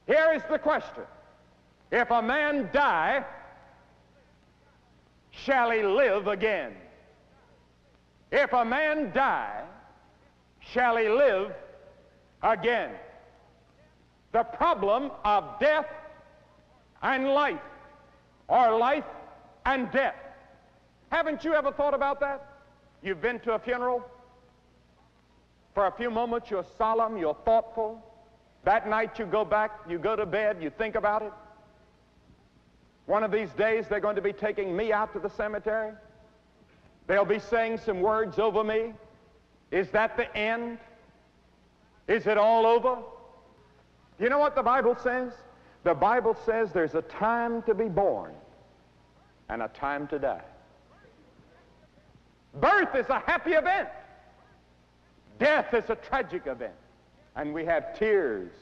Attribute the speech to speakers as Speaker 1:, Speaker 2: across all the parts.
Speaker 1: Here is the question. If a man die, shall he live again? If a man die, shall he live again? The problem of death and life, or life and death. Haven't you ever thought about that? You've been to a funeral. For a few moments you're solemn, you're thoughtful. That night you go back, you go to bed, you think about it. One of these days they're going to be taking me out to the cemetery. They'll be saying some words over me. Is that the end? Is it all over? You know what the Bible says? The Bible says there's a time to be born and a time to die. Birth is a happy event. Death is a tragic event. And we have tears.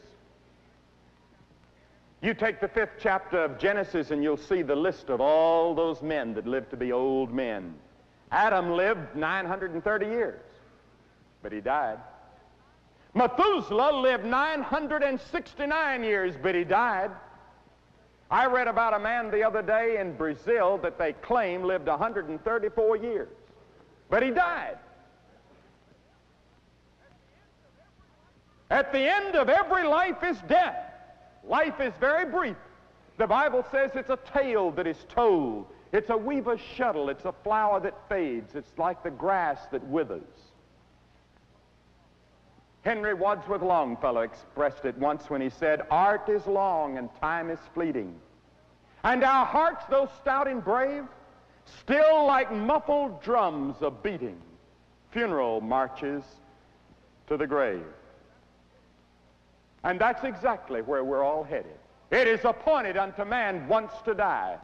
Speaker 1: You take the 5th chapter of Genesis and you'll see the list of all those men that lived to be old men. Adam lived 930 years, but he died. Methuselah lived 969 years, but he died. I read about a man the other day in Brazil that they claim lived 134 years, but he died. At the end of every life is death. Life is very brief. The Bible says it's a tale that is told. It's a weaver's shuttle. It's a flower that fades. It's like the grass that withers. Henry Wadsworth Longfellow expressed it once when he said, "Art is long and time is fleeting, and our hearts, though stout and brave, still like muffled drums are beating funeral marches to the grave." And that's exactly where we're all headed. It is appointed unto man once to die.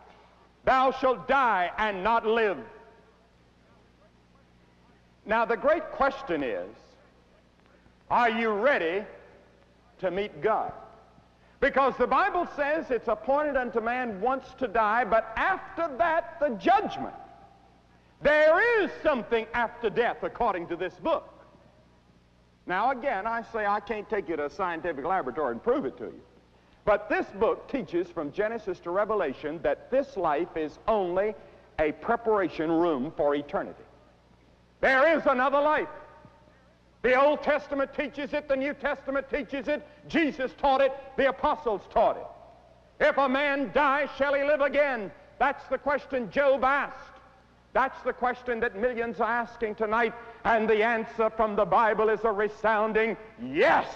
Speaker 1: Thou shalt die and not live. Now the great question is, are you ready to meet God? Because the Bible says it's appointed unto man once to die, but after that, the judgment. There is something after death, according to this book. Now again, I say I can't take you to a scientific laboratory and prove it to you. But this book teaches from Genesis to Revelation that this life is only a preparation room for eternity. There is another life. The Old Testament teaches it, the New Testament teaches it, Jesus taught it, the apostles taught it. If a man die, shall he live again? That's the question Job asked. That's the question that millions are asking tonight, and the answer from the Bible is a resounding yes.